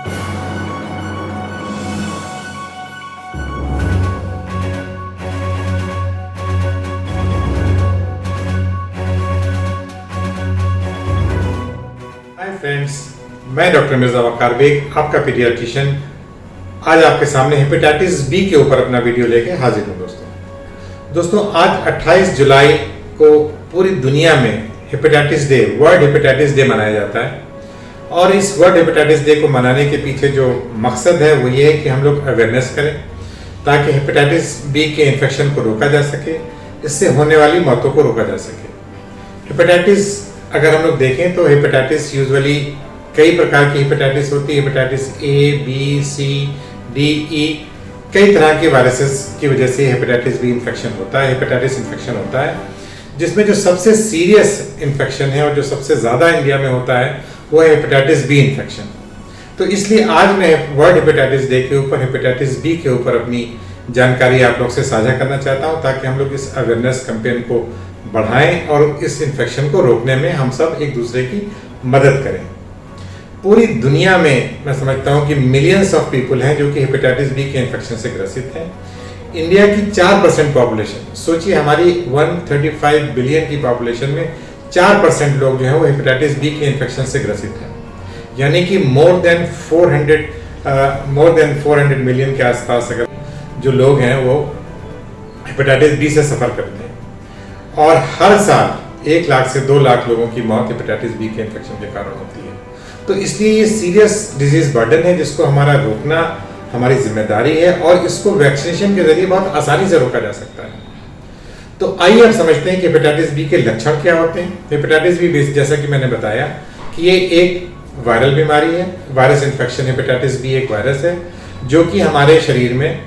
Hi friends, मैं doctor Mirza वकार bag, आपका paediatrician आज आपके सामने हेपेटाइटिस बी के ऊपर अपना वीडियो लेके हाजिर हूँ। दोस्तों आज 28 जुलाई को पूरी दुनिया में hepatitis day, world hepatitis day मनाया जाता है। और इस वर्ल्ड हेपेटाइटिस डे को मनाने के पीछे जो मकसद है वो ये है कि हम लोग अवेयरनेस करें ताकि हेपेटाइटिस बी के इन्फेक्शन को रोका जा सके, इससे होने वाली मौतों को रोका जा सके। हेपेटाइटिस अगर हम लोग देखें तो हेपेटाइटिस यूजुअली कई प्रकार की हेपेटाइटिस होती है। Hepatitis A, B, C, D, E, कई तरह के वायरसेस की वजह से हेपेटाइटिस बी इन्फेक्शन होता है, हेपेटाइटिस इन्फेक्शन होता है, जिसमें जो सबसे सीरियस इन्फेक्शन है और जो सबसे ज़्यादा इंडिया में होता है वो है हेपेटाइटिस बी इन्फेक्शन। तो इसलिए आज मैं वर्ल्ड हेपेटाइटिस डे के ऊपर हेपेटाइटिस बी के ऊपर अपनी जानकारी आप लोग से साझा करना चाहता हूँ ताकि हम लोग इस अवेयरनेस कैंपेन को बढ़ाएं और इस इन्फेक्शन को रोकने में हम सब एक दूसरे की मदद करें। पूरी दुनिया में मैं समझता हूँ कि मिलियंस ऑफ पीपल हैं जो कि हेपेटाइटिस बी के इन्फेक्शन से ग्रसित हैं। इंडिया की 4% पॉपुलेशन, सोचिए हमारी 135 बिलियन की पॉपुलेशन में 4% लोग जो हैं वो हेपेटाइटिस बी के इन्फेक्शन से ग्रसित हैं, यानी कि मोर देन 400 मिलियन के आसपास अगर जो लोग हैं वो हेपेटाइटिस बी से सफ़र करते हैं। और हर साल 1 लाख से 2 लाख लोगों की मौत हेपेटाइटिस बी के इन्फेक्शन के कारण होती है। तो इसलिए ये सीरियस डिजीज बर्डन है जिसको हमारा रोकना हमारी जिम्मेदारी है और इसको वैक्सीनेशन के जरिए बहुत आसानी से रोका जा सकता है। तो आइए अब समझते हैं कि हेपेटाइटिस बी के लक्षण क्या होते हैं। हेपेटाइटिस बी जैसा कि मैंने बताया कि ये एक वायरल बीमारी है, वायरस इन्फेक्शन। हेपेटाइटिस बी एक वायरस है जो कि हमारे शरीर में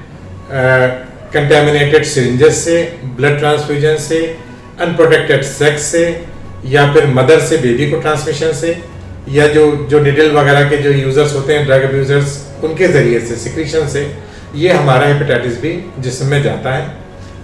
कंटेमिनेटेड सिरिंजेस से, ब्लड ट्रांसफ्यूजन से, अनप्रोटेक्टेड सेक्स से या फिर मदर से बेबी को ट्रांसमिशन से या जो निडल वगैरह के जो यूजर्स होते हैं, ड्रग अब्यूजर्स, उनके जरिए से, सिक्रीशन से ये हमारा हेपेटाइटिस बी जिस्म में जाता है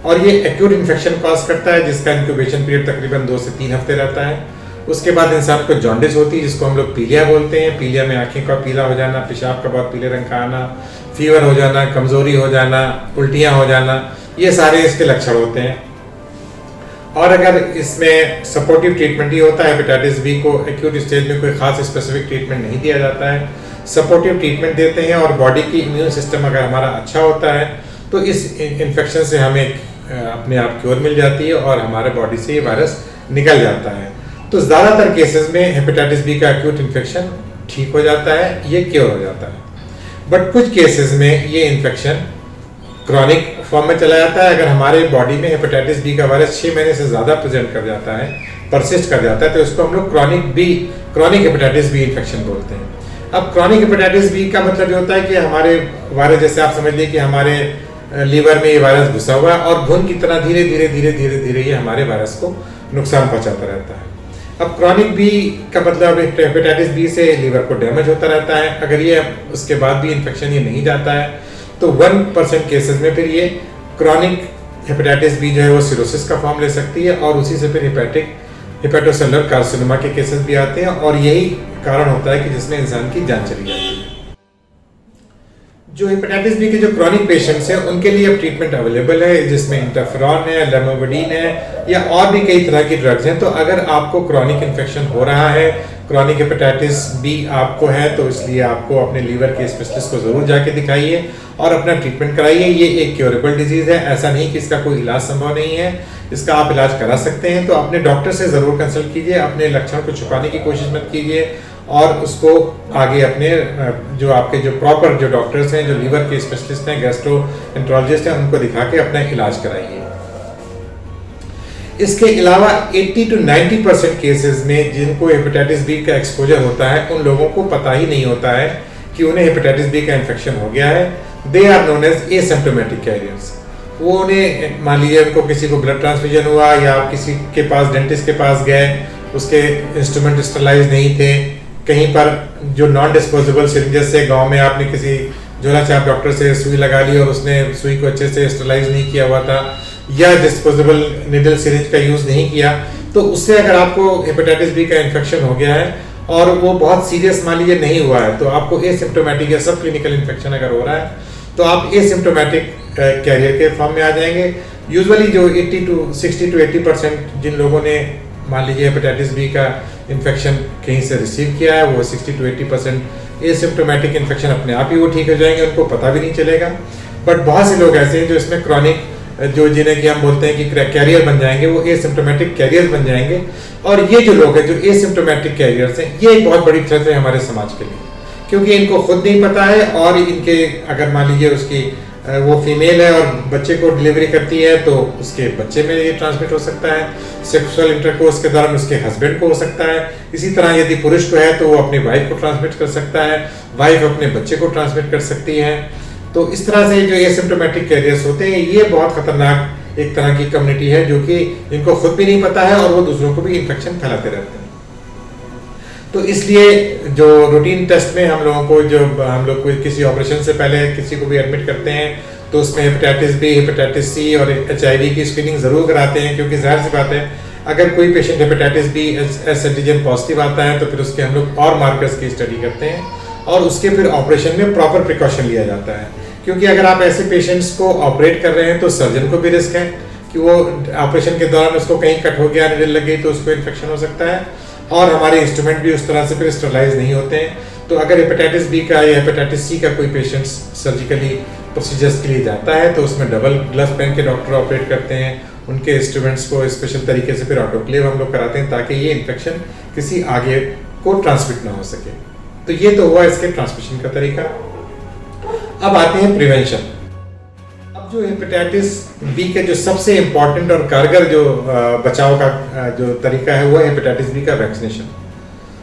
और ये एक्यूट इन्फेक्शन कॉज करता है जिसका इंक्यूबेशन पीरियड तकरीबन 2 से 3 हफ्ते रहता है। उसके बाद इंसान को जॉन्डिस होती है जिसको हम लोग पीलिया बोलते हैं। पीलिया में आंखें का पीला हो जाना, पेशाब का बहुत पीले रंग का आना, फीवर हो जाना, कमजोरी हो जाना, उल्टियाँ हो जाना, ये सारे इसके लक्षण होते हैं। और अगर इसमें सपोर्टिव ट्रीटमेंट ही होता है, हेपेटाइटिस बी को एक्यूट स्टेज में कोई खास स्पेसिफिक ट्रीटमेंट नहीं दिया जाता है, सपोर्टिव ट्रीटमेंट देते हैं और बॉडी की इम्यून सिस्टम अगर हमारा अच्छा होता है तो इस इन्फेक्शन से हमें अपने आप क्योर मिल जाती है और हमारे बॉडी से ये वायरस निकल जाता है। तो ज़्यादातर केसेस में हेपेटाइटिस बी का एक्यूट इन्फेक्शन ठीक हो जाता है, ये क्योर हो जाता है। बट कुछ केसेस में ये इन्फेक्शन क्रॉनिक फॉर्म में चला जाता है। अगर हमारे बॉडी में हेपेटाइटिस बी का वायरस 6 महीने से ज़्यादा प्रेजेंट कर जाता है, परसिस्ट कर जाता है, तो इसको हम लोग क्रॉनिक हेपेटाइटिस बी इन्फेक्शन बोलते हैं। अब क्रॉनिक हेपेटाइटिस बी का मतलब ये होता है कि हमारे वायरस, जैसे आप समझ लीजिए कि हमारे लीवर में ये वायरस घुसा हुआ है और घुन की तरह धीरे धीरे ये हमारे वायरस को नुकसान पहुंचाता रहता है। अब क्रॉनिक बी का मतलब हेपेटाइटिस बी से लीवर को डैमेज होता रहता है। अगर ये उसके बाद भी इन्फेक्शन ये नहीं जाता है तो 1% केसेस में फिर ये क्रॉनिक हेपेटाइटिस बी जो है वो सिरोसिस का फॉर्म ले सकती है और उसी से फिर हेपेटोसेलुलर कार्सिनोमा के केसेस भी आते हैं और यही कारण होता है कि जिसमें इंसान की जान चली जाती है। जो हेपेटाइटिस बी के जो क्रॉनिक पेशेंट्स हैं उनके लिए अब ट्रीटमेंट अवेलेबल है जिसमें इंटरफेरॉन है, लेमोविडिन है या और भी कई तरह की ड्रग्स हैं। तो अगर आपको क्रॉनिक इन्फेक्शन हो रहा है, क्रॉनिक हेपेटाइटिस बी आपको है, तो इसलिए आपको अपने लीवर के स्पेशलिस्ट को ज़रूर जाके दिखाइए और अपना ट्रीटमेंट कराइए। ये एक क्योरेबल डिजीज़ है, ऐसा नहीं कि इसका कोई इलाज संभव नहीं है, इसका आप इलाज करा सकते हैं। तो अपने डॉक्टर से ज़रूर कंसल्ट कीजिए, अपने लक्षण को छुपाने की कोशिश मत कीजिए और उसको आगे अपने जो आपके जो प्रॉपर जो डॉक्टर्स हैं, जो लीवर के स्पेशलिस्ट हैं, गैस्ट्रोएंटरोलॉजिस्ट हैं, उनको दिखा के अपना इलाज कराइए। इसके अलावा 80 to 90% केसेस में जिनको हेपेटाइटिस बी का एक्सपोजर होता है उन लोगों को पता ही नहीं होता है कि उन्हें हेपेटाइटिस बी का इन्फेक्शन हो गया है। They are known as asymptomatic carriers. वो उन्हें, मान लीजिए उनको किसी को ब्लड ट्रांसफ्यूजन हुआ या आप किसी के पास डेंटिस्ट के पास गए, उसके इंस्ट्रूमेंट स्टरलाइज नहीं थे, कहीं पर जो नॉन डिस्पोजेबल सिरिंजेस से गांव में आपने किसी झोला छाप डॉक्टर से सुई लगा ली और उसने सुई को अच्छे से स्टरलाइज नहीं किया हुआ था या डिस्पोजेबल निडल सिरिंज का यूज़ नहीं किया, तो उससे अगर आपको हेपेटाइटिस बी का इन्फेक्शन हो गया है और वो बहुत सीरियस मान लीजिए नहीं हुआ है, तो आपको एसिम्प्टोमेटिक या सब क्लिनिकल इन्फेक्शन अगर हो रहा है तो आप एसिम्प्टोमेटिक कैरियर के फॉर्म में आ जाएंगे। यूजुअली जो 60 to 80% जिन लोगों ने मान लीजिए हेपेटाइटिस बी का इन्फेक्शन कहीं से रिसीव किया है, वो 60 to 80% एसिम्प्टोमेटिक इन्फेक्शन अपने आप ही वो ठीक हो जाएंगे, उनको पता भी नहीं चलेगा। बट बहुत से लोग ऐसे हैं जो इसमें क्रॉनिक, जो जिन्हें कि हम बोलते हैं कि कैरियर बन जाएंगे, वो एसिम्प्टोमेटिक कैरियर बन जाएंगे। और ये जो लोग हैं जो एसिम्प्टोमेटिक कैरियर्स हैं, ये एक बहुत बड़ी थ्रेट है हमारे समाज के लिए, क्योंकि इनको खुद नहीं पता है। और इनके अगर मान लीजिए उसकी वो फीमेल है और बच्चे को डिलीवरी करती है तो उसके बच्चे में ये ट्रांसमिट हो सकता है, सेक्सुअल इंटरकोर्स के दौरान उसके हस्बैंड को हो सकता है। इसी तरह यदि पुरुष को है तो वो अपनी वाइफ को ट्रांसमिट कर सकता है, वाइफ अपने बच्चे को ट्रांसमिट कर सकती है। तो इस तरह से जो एसिम्प्टोमेटिक कैरियर्स होते हैं, ये बहुत खतरनाक एक तरह की कम्युनिटी है, जो कि इनको खुद भी नहीं पता है और वो दूसरों को भी इन्फेक्शन फैलाते रहते हैं। तो इसलिए जो रूटीन टेस्ट में हम लोगों को, जो हम लोग कोई किसी ऑपरेशन से पहले किसी को भी एडमिट करते हैं, तो उसमें हेपेटाइटिस बी, हेपेटाइटिस सी और HIV की स्क्रीनिंग जरूर कराते हैं, क्योंकि जाहिर सी बात है अगर कोई patient hepatitis B S antigen positive आता है तो फिर उसके हम लोग और मार्कर्स की स्टडी करते हैं और उसके फिर ऑपरेशन में प्रॉपर प्रिकॉशन लिया जाता है। क्योंकि अगर आप ऐसे पेशेंट्स को ऑपरेट कर रहे हैं तो सर्जन को भी रिस्क है कि वो ऑपरेशन के दौरान उसको कहीं कट हो गया, निडल लग गई तो उसको इन्फेक्शन हो सकता है, और हमारे इंस्ट्रूमेंट भी उस तरह से फिर स्टरलाइज नहीं होते हैं। तो अगर हेपेटाइटिस बी का या हेपेटाइटिस सी का कोई पेशेंट सर्जिकली प्रोसीजर्स के लिए जाता है तो उसमें डबल ग्लव्स पहन के डॉक्टर ऑपरेट करते हैं, उनके इंस्ट्रूमेंट्स को स्पेशल तरीके से फिर ऑटोक्लेव हम लोग कराते हैं ताकि ये इन्फेक्शन किसी आगे को ट्रांसमिट ना हो सके। तो ये तो हुआ इसके ट्रांसमिशन का तरीका। अब आते हैं प्रिवेंशन। अब जो हेपेटाइटिस बी के जो सबसे इम्पोर्टेंट और कारगर जो बचाव का जो तरीका है वो है हेपेटाइटिस बी का वैक्सीनेशन।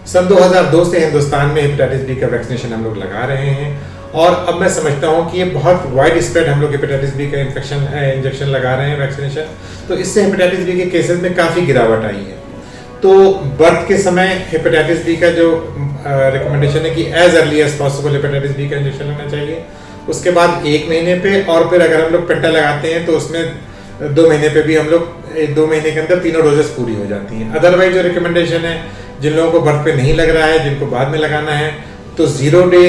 सन 2002 से हिंदुस्तान में हेपेटाइटिस बी का वैक्सीनेशन हम लोग लगा रहे हैं और अब मैं समझता हूँ कि ये बहुत वाइड स्प्रेड हम लोग हेपेटाइटिस बी का इंजेक्शन लगा रहे हैं, वैक्सीनेशन। तो इससे हेपेटाइटिस बी के केसेस में काफ़ी गिरावट आई है। तो बर्थ के समय हेपेटाइटिस बी का जो रिकमेंडेशन है कि as early as possible hepatitis B का इंजेक्शन लेना चाहिए। उसके बाद 1 महीने पे, और फिर अगर हम लोग पेंटा लगाते हैं तो उसमें 2 महीने पे भी हम लोग 2 महीने के अंदर तीनों डोजेस पूरी हो जाती हैं। अदरवाइज जो रिकमेंडेशन है, जिन लोगों को बर्थ पे नहीं लग रहा है, जिनको बाद में लगाना है, तो 0 डे,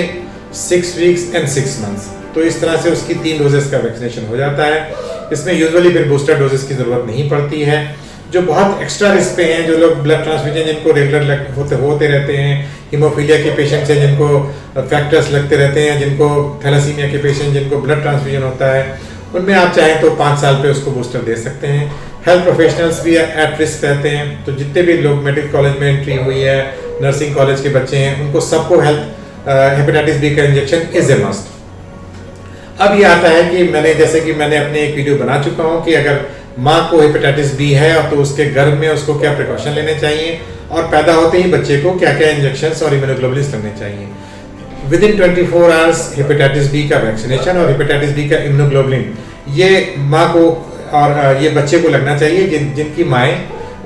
6 वीक्स एंड 6 मंथ्स, तो इस तरह से उसकी 3 डोजेस का वैक्सीनेशन हो जाता है। इसमें यूजुअली फिर बूस्टर डोजेस की जरूरत नहीं पड़ती है। जो बहुत एक्स्ट्रा रिस्क पे हैं, जो लोग ब्लड ट्रांसफ्यूजन जिनको रेगुलर होते रहते हैं, हीमोफीलिया के पेशेंट्स हैं जिनको फैक्टर्स लगते रहते हैं, जिनको थैलासीमिया के पेशेंट जिनको ब्लड ट्रांसफ्यूजन होता है, उनमें आप चाहें तो 5 साल पे उसको बूस्टर दे सकते हैं। हेल्थ प्रोफेशनल्स भी एट रिस्क रहते हैं, तो जितने भी लोग मेडिकल कॉलेज में एंट्री हुई है, नर्सिंग कॉलेज के बच्चे हैं, उनको सबको हेपेटाइटिस बी का इंजेक्शन इज ए मस्ट। अब ये आता है कि मैंने अपने एक वीडियो बना चुका हूँ कि अगर माँ को हेपेटाइटिस बी है तो उसके गर्भ में उसको क्या प्रिकॉशन लेने चाहिए और पैदा होते ही बच्चे को क्या क्या इंजेक्शंस और इम्यूनोग्लोबुलिन्स लगने चाहिए। Within 24 hours hepatitis B का वैक्सीनेशन और हेपेटाइटिस बी का इम्यूनोग्लोबुलिन ये माँ को और ये बच्चे को लगना चाहिए जिनकी माएँ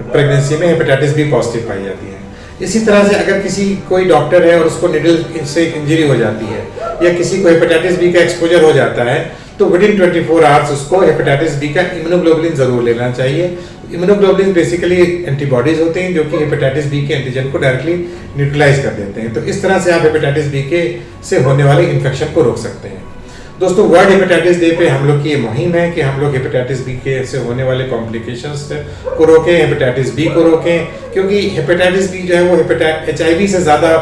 प्रेगनेंसी में हेपेटाइटिस बी पॉजिटिव पाई जाती है। इसी तरह से अगर कोई डॉक्टर है और उसको निडल से इंजरी हो जाती है या किसी को हेपेटाइटिस बी का एक्सपोजर हो जाता है तो विद इन 24 आवर्स उसको हेपेटाइटिस बी का इम्यूनोग्लोबुलिन जरूर लेना चाहिए। इम्यूनोग्लोबुलिन बेसिकली एंटीबॉडीज होते हैं जो कि हेपेटाइटिस बी के एंटीजन को डायरेक्टली न्यूट्रलाइज कर देते हैं। तो इस तरह से आप हेपेटाइटिस बी के से होने वाले इन्फेक्शन को रोक सकते हैं। दोस्तों, वर्ल्ड हेपेटाइटिस डे पे हम लोग की ये मुहिम है कि हम लोग हेपेटाइटिस बी के से होने वाले कॉम्प्लिकेशंस को रोकें, हेपेटाइटिस बी को रोकें, क्योंकि हेपेटाइटिस बी जो है वो HIV से ज़्यादा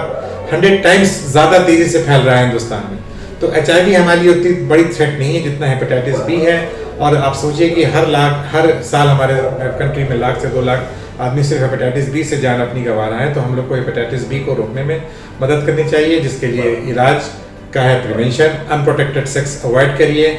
100 टाइम्स ज़्यादा तेज़ी से फैल रहा है हिंदुस्तान में। तो HIV हमारे लिए उतनी बड़ी थ्रेट नहीं है जितना हेपेटाइटिस बी है। और आप सोचिए कि हर साल हमारे कंट्री में 1 लाख से 2 लाख आदमी सिर्फ हेपेटाइटिस बी से जान अपनी गंवा रहा है। तो हम लोग को हेपेटाइटिस बी को रोकने में मदद करनी चाहिए, जिसके लिए इलाज का है प्रिवेंशन। अनप्रोटेक्टेड सेक्स अवॉइड करिए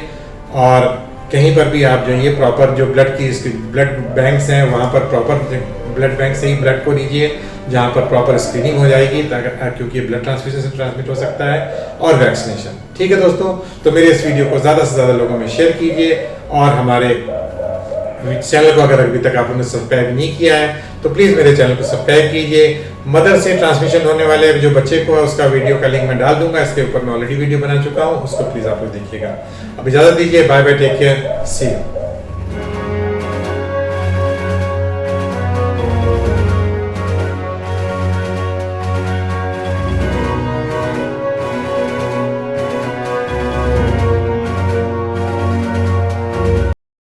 और कहीं पर भी आप जो ये प्रॉपर जो ब्लड बैंक्स हैं वहाँ पर प्रॉपर ब्लड बैंक से ही ब्लड को लीजिए, जहाँ पर प्रॉपर स्क्रीनिंग हो जाएगी, क्योंकि ब्लड ट्रांसफ्यूजन से ट्रांसमिट हो सकता है, और वैक्सीनेशन। ठीक है दोस्तों, तो मेरे इस वीडियो को ज़्यादा से ज़्यादा लोगों में शेयर कीजिए और हमारे चैनल को अगर अभी तक आपने सब्सक्राइब नहीं किया है तो प्लीज़ मेरे चैनल को सब्सक्राइब कीजिए। मदर से ट्रांसमिशन होने वाले जो बच्चे को है उसका वीडियो का लिंक मैं डाल दूंगा, इसके ऊपर मैं ऑलरेडी वीडियो बना चुका हूँ, उसको प्लीज़ आप लोग देखिएगा। अब इजाज़त दीजिए, bye bye, take care, see you.